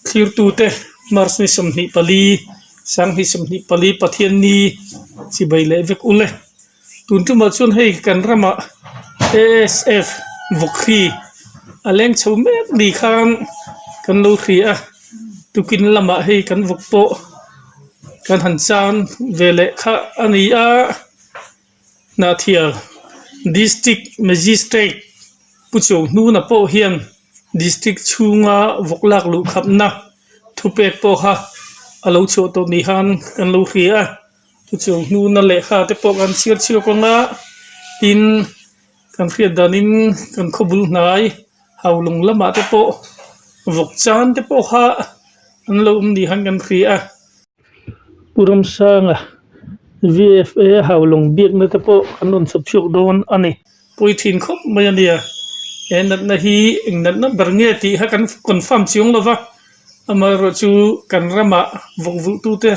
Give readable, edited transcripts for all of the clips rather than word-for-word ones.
clear tu te mars ni som ni pali sang hi som ni pali pathian ni chi bai le vek ule tun tu ma chun hei kan rama ASF vokhi aleng chome di khan kan lo khri a tukin lama hei kan vokpo kan han chan vele kha ani a na thial district magistrate pucho nu na po hian district chunga voklak lu khapna thupek po ha alo cho to ni han kan lo khria pucho nu na le kha te po kan chir ko nga tin kan khria danin kan khobul nai haulung lama te po vok chan te po ha an lo ni han kan khria puram sanga VFA haulung biak na te po kanon subsyok don ani poi thin khop mayania enat na hi ingnat na barnge ti ha kan confirm chiong lova amaro chu kan rama vokvul tu te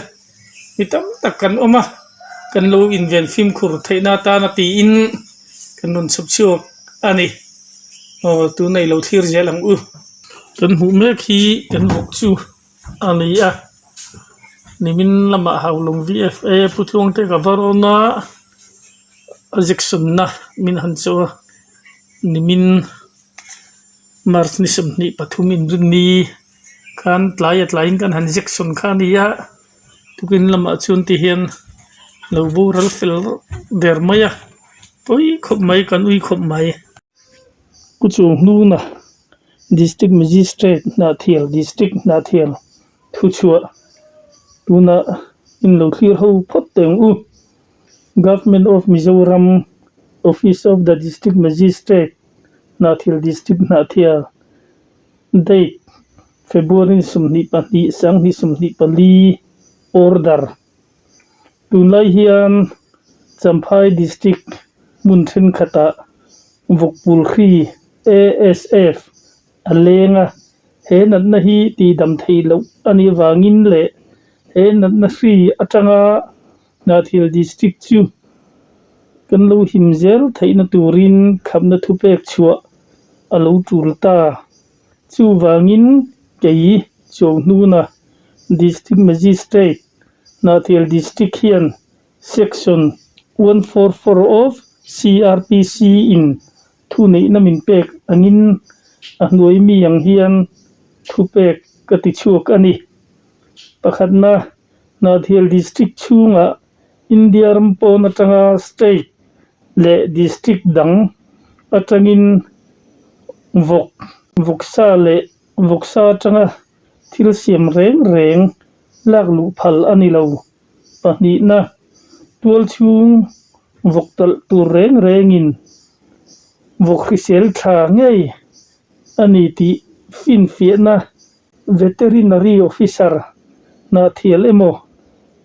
mitam takan oma kan lo inven film khur thaina ta na ti in kanon subsyok ani o tu nei lo thir jelang u kan hu me khi kan vok chu ani a nimin lama haulung VFA putlung te gavarona Jackson na min hancho nimin mars ni som ni pathumin rini kan tlain kan han Jackson khania tukin lama chun ti hian lo bural fel der maya poi khop mai kan ui khop mai kuchu nu na district magistrate na thial district na thial thu chua tuna in lo clear ho phot teng u Government of Mizoram Office of the District Magistrate Nathil District Nathia Date February sumni pati sang ni sumni pali order tunlai hian Champhai District Munthin Khata Vokpul Khi ASF alenga he nat na hi ti dam thei lo ani wangin le he nat na hri atanga Nathil District chu kan lo himzel thaina turin khamna thupek chua alo tulta chu wangin kei chongnuna District Magistrate Nathil District hian Section 144 of CRPC in thu nei namin pek angin ahnoi mi yang hian thupek kati chuak ani pakhatna Nathil District chunga India rampo natanga state le district dang atangin voksa le voksa tanga thil siam reng laklu phal ani lo pani na tual chung voktal tu rengin vokhisel tha ngei ani ti fin fiena veterinary officer na thial emo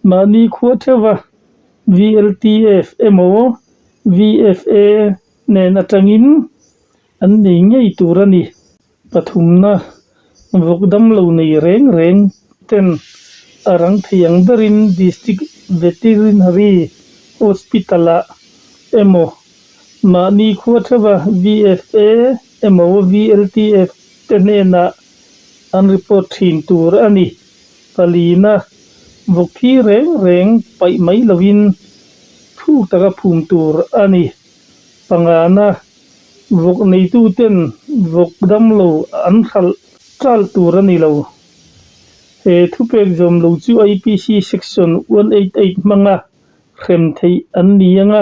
mani khuathewa VLTF emo VFA ne natangin an nei ngei turani pathumna vokdam lo nei reng ten arang thiang darin district veterinary hospital emo mani khuathewa VFA emo VLTF tenena an report thin tur ani palina vokhi reng pai mai lovin thu taka phum tur ani pangana vok nei tu ten vok dam lo an khal tral tur ani lo he thupek jom lo chu IPC section 188 manga khem thei an nianga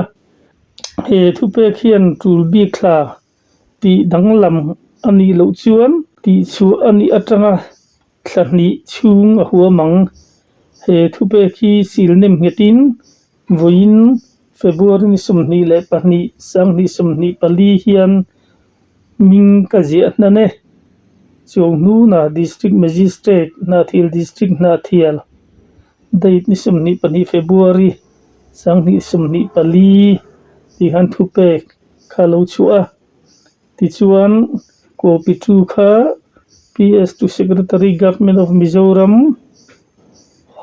he thupek hian tul bi khla ti danglam ani lo chuan ti chu ani atanga thlani chung a huwa mang he thupe khi silnem hetin voin February ni sumni le pani sang ni sumni pali hian ming ka je na ne chongnu na district magistrate Nathil district Nathial date ni sumni pani February sang ni sumni pali ti han thupe khalo chua ti chuan copy 2 kha PS to Secretary Government of Mizoram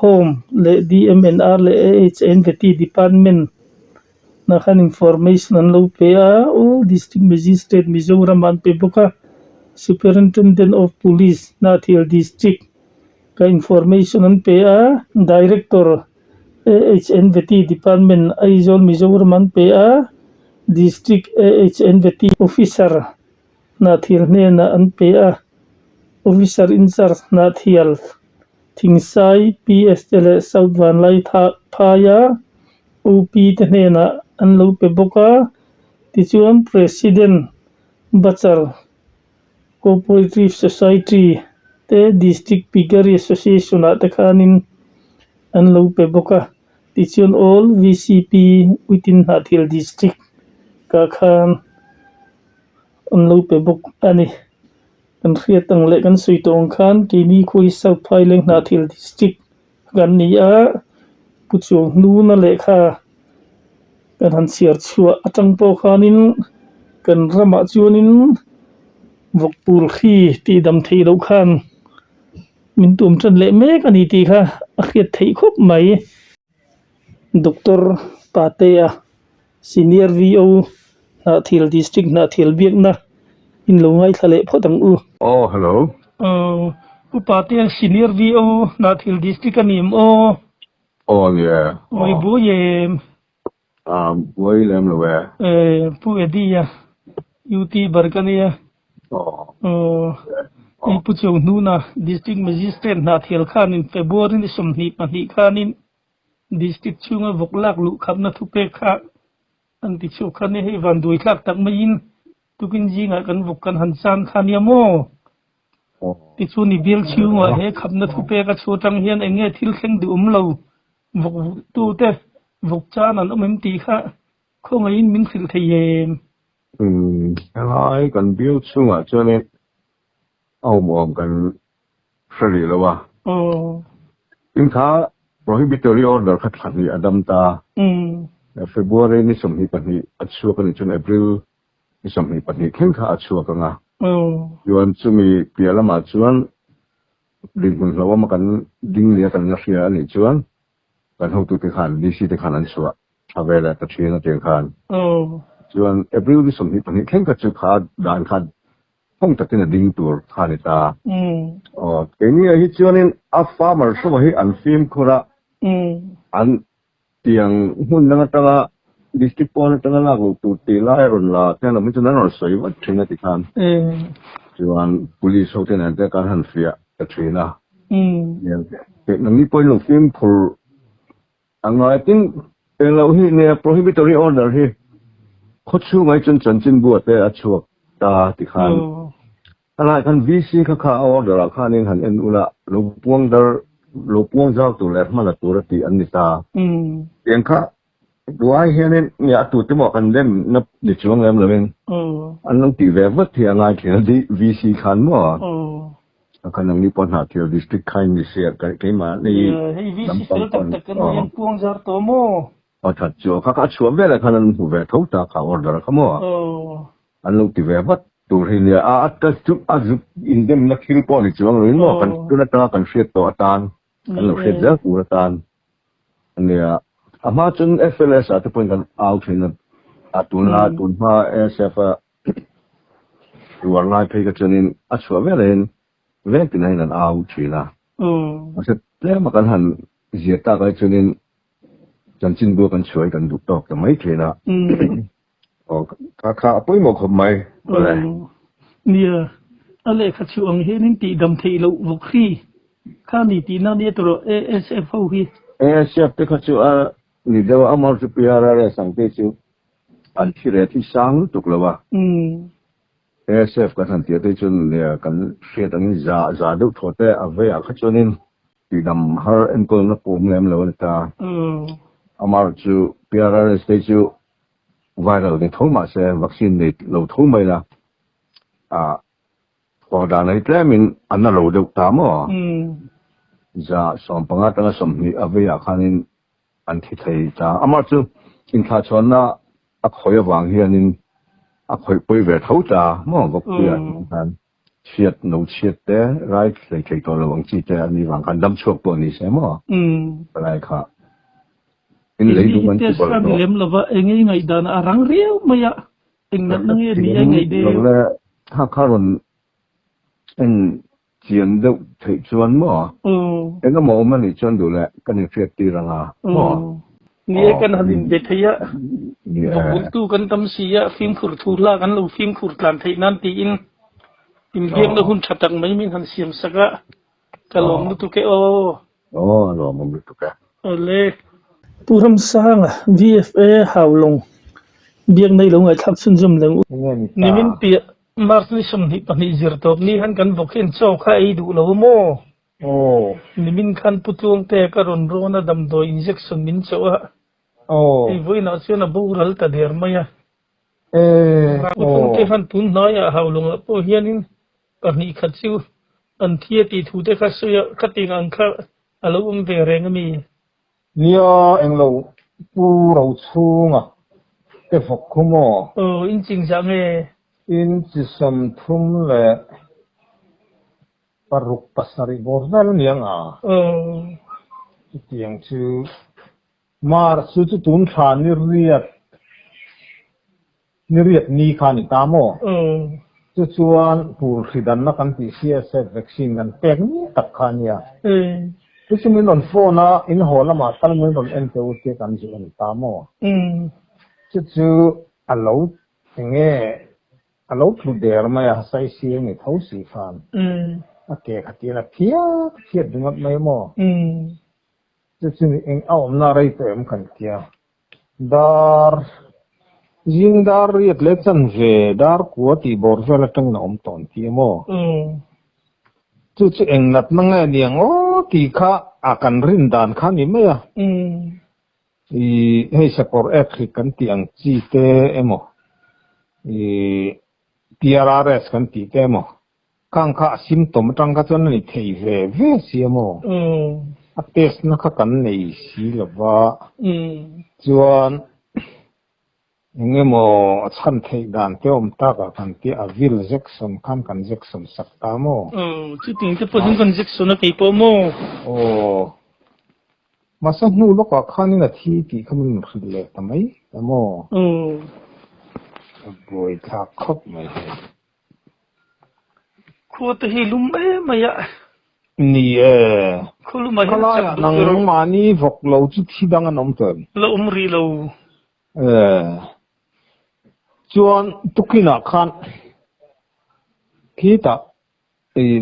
Home le DMNR le AHN Veti Department na khan information an lo pe a all district magistrate Mizoram an pe boka Superintendent of Police Nathil District ka information an pe a director AHNVT department Aizol Mizoram an pe a district AHNVT officer na thil ne na an pe a officer in charge na thial thingsai PSL South Vanlai Phaya OP te ne na an lo pe boka ti chuan president Bachar Cooperative Society te district piggery association te khanin an lo pe boka ti chuan all VCP within Hathil district ka khan an lo pe bok ani kan khriat tang le kan sui tong khan ki ni khui South Thailand Hathil district kan ni a puchung nu na le kha kan han siar chua atang po khanin kan rama chuanin vokpul khi ti dam thei lo khan min tum chan le mek ani ti kha a khiat thei khop mai Dr. Patea senior VO Hathil district Hathil biakna in lo ngai thale photang u Oh, hello. pu Patea senior VO Hathil district anim o Oh, yeah. oi bu ye William Lowe. pu edia UT Barkania Oh. ai pu chong nu na district magistrate Hathil khan in February ni somni pani khanin district chunga voklak lu khamna thupe kha an ti chu khane he van dui thak tak mai tukin jinga kan vukkan hansan khaniamo ti chu ni bil chunga he khamna thupe ka chotang hian enge thil thleng du lo vuk tu te vuk chan an omem ti kha khonga in min thil thei Helai kan bil chunga chone au mom kan sari lawa. In kha prohibitory order khat khani adam ta. February ni somni pani achua kan chun April ni somni pani khen kha achua ka nga. Yuan chumi pialama chuan dingun lawa ma kan ding lia kan nafia ni chuan kan ho tu te khan DC te khan an chua avela ta thina te khan chuan April ni somni pani khen ka chu kha dan khan hong ta tin ding tur khani ta keni hi chuanin a farmer so hi an film khora an tiang hun na tanga district pon tanga la go tu ti la ron la tena mi chuna ron soi wa thina ti khan chuan police hotel an te kan han fia ta thina ke nang ni point lo film phur ang I think lo hi ne prohibitory order hi khochu ngai chun chin bu te a chuak ta ti khan ala kan VC kha kha order khan in han en ula lo puang jaw tu le ma la tu ra ti an ni ta yang kha duai hianin ya tu te mo kan dem na ni chuang lem lewin an long ti ve wat thi angai thina di VC khan mo kan nang ni pon ha thil district khain ni se ka ma ni VC sel tak tak kan yang puang jar to mo thật cho các chuo về là khăn phụ về thấu ta cả order không mo anh lúc thì về bắt tụi hình như ta chụp giúp in dem na khiêu po thì chuang rồi mo kan tu na ta kan shit to tan kan lo shit ra ku tan anh ama chun FLS at point kan out hin atun ma SF ruang lai phei ka chunin a chuo về lên về tin này là out china sẽ thế mà kan han ziat ta cái chunin chân chính bữa kan chuối kan đục tóc mấy thế nào khá bấy một hôm mai nia ale kha chu ang he nin ti dam thei lo vuk khi kha ni ti na ni tro ASF ho hi ASF te kha chu a ni dewa amar chu piara re sang te chu an thire thi sang tuk lawa ASF ka san ti te chun ne kan hriat ang za du thote ave a kha chunin ti dam har en ko na pum lem lo ta amar chu PRR stage viral ni thoma se vaccine ni lo thomai la ko da nei tremin anna lo de ta mo za som panga tanga som ni aveya khanin an thi thei ta amar chu in kha chona a khoya wang hianin a khoi poi ve thau ta mo bok pia han chiat no chiat te right le ke to lo wang chi te ani wang kan dam chok po ni se mo lai kha in lấy đúng anh chị bảo nó lem là vợ anh ấy ngày đàn răng riêu mày ạ anh nãy nghe đi anh ấy đi là ha karon anh chiến đấu thấy chuẩn mà cái mẫu mà đi chuẩn đủ lại cái này phết đi rằng à nghe cái này hình để thấy á một tu cái tâm sĩ á phim khử thu la cái lâu phim khử làm thấy nan tí in game nó hun chặt tăng mấy mình hành xiêm sắc á cái lồng nó tu cái lồng nó tu cái lê puram sang à VFA hào lồng biếng này lồng ai thắc xuân zum lồng nimin pia Martin som ni pani zirtok ni han kan bokin so khai du lo mo nimin khan putuang te karon rona dam do injection min choa ei voi na chena bural ta der maya putuang te han tun na ya haulung po hianin pani khachu an thia ti thu te kha suya khating ang kha alum ve reng mi nia englo pu ro chunga te phok khumo in ching jang e in chi sam thum le paruk pasari bordal nianga tiang chu mar su chu tun kha ni riat ni kha ni tamo chu chuan pur khidan na kan ti CSF vaccine kan pek ni tak kha nia chu chu min on phone a in hola ma tal min on en teu te kan chu ni tamo chu alo nge alo thu der ma ya sai si ni thau si fan ke khati la phia dungat mai mo chu ni eng au na rai te em kan kia dar jing dar riat le chan ve dar ko ti bor vela tang na om ton ti mo chu eng nat na nga niang o ti kha akan rin dan kha ni me ya hei sapor ekhi kan ti ang chi te emo TRRS kan ti te mo kang kha symptom tang ka chon ni thei ve si mo a test na kha kan nei si lawa chuan ngemo chan thei dan te om ta ka kan ti avil jackson kan jackson sak ta mo chu ting te po kan jackson na pe po mo masa nu lo ka khani na thi ti khamin khile tamai amo boy tha khop mai ko te hi lum maya ni khulu mai kala nang mani vok lo chu thi dang anom ton lo ri lo chuan tukina khan kita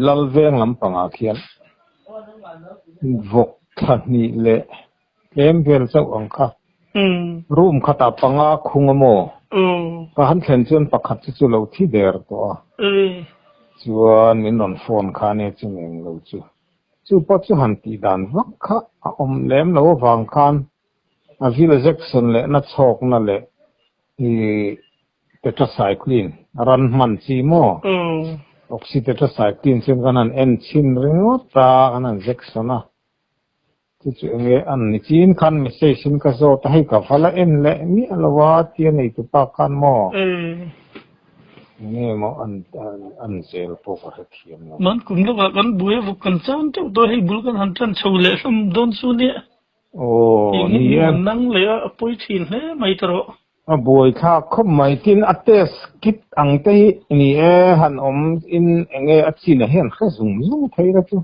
lal veng lampanga khian vok thani le vel chau ang kha room khata panga khungamo ka han thlen chuan pakhat chu lo thi der to chuan min on phone kha ne chungeng lo chu pa chu han ti dan vak kha a om lem lo wang khan a vila jackson le na chok na le tetracycline ran man chi mo oxytetracycline chen kanan en chin ringo ta kanan jackson a chu nge an ni chin khan message sin ka zo ta hi ka phala en le mi alawa ti nei tu pa kan mo nge mo an sel po ka thiam mo man kum lo kan buye vu kan chan to hi bul kan han chan chole sam don su ne ni nang le a poi thin he mai tro a boy kha khom mai tin a test kit ang te ni han om in enge a chin a hen kha zum thei ra chu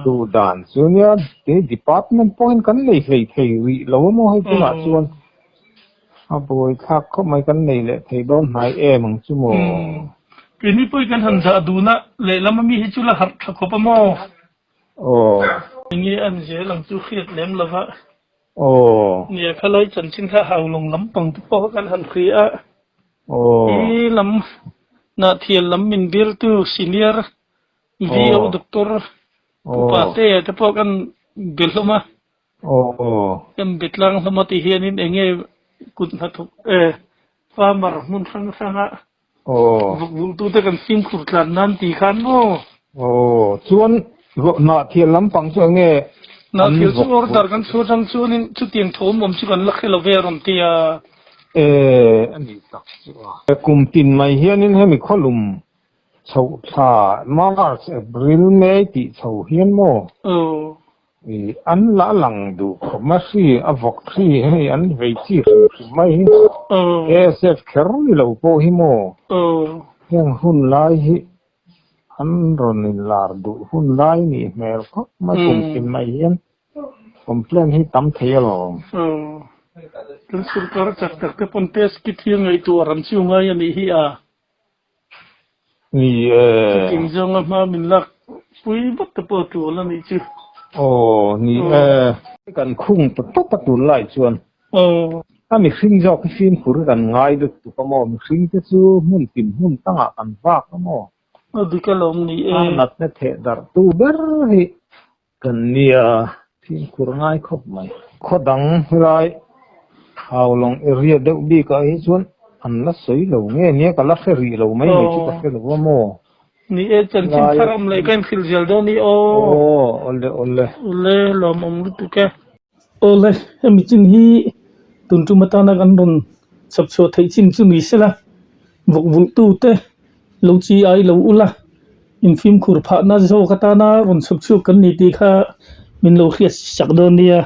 tu dan chunia te department point kan lei thei ri lo mo hai tu na chuan a boy kha khom mai kan nei le thei don mai mang chu mo kini poi kan han za du na le lama mi hi chu la har tha khopa mo ngi an je lang chu khiat lem lova nia khalai chan chin kha haulong lam pang tu po kan han khria i lam na thiel lam min bir tu senior VO doctor pa te po kan beloma kan bitlang sama ti hianin enge kun na thuk farmer mun sang vuk tu te kan sim khur tlan nan ti khan mo chuan na thiel lam pang chu nge na thiel chu order kan chu sang chu nin chu tiang thom mom chu kan lakhe lo ve rom tia ani tak chu kum tin mai hianin hemi kholum chau tha March April May ti chau hian mo an la lang du khoma si avok thi hei an vei chi mai ASF kher ni lo po hi mo heng hun lai hi hắn rồi là đủ hun lai nỉ mèo có mấy cùng tìm mày yên complain hi tam thế rồi Terus surkar cak te pontes kithiang ngai tu aram siu ngai ani hi a ni king jong ma min lak pui bat te po tu la ni chu ni kan khung tu lại chuan mi sinh ra cái phim củaกันngay được tụ có mò mi sinh cái chú muốn tìm muốn tăng à kan vác có mò đi cái lồng ni nát nét thế dar tu ber hi kan nia phim của ngay khóc mày khó đắng lại hào lòng area đâu đi cái chuan anh là sấy lâu nghe nghe cả là phải rì lâu mấy người chú phải lâu mò ni chân chim tharam lại cái khil gel đó ni ole lom om lu tu ke ole mi chin hi tun tu mata na kan ron sab so thai chin chu mi sela vok vul tu te lo chi ai lo ula in film khur pha na zo kata na ron sab chu kan ni ti kha min lo khiat sak don nia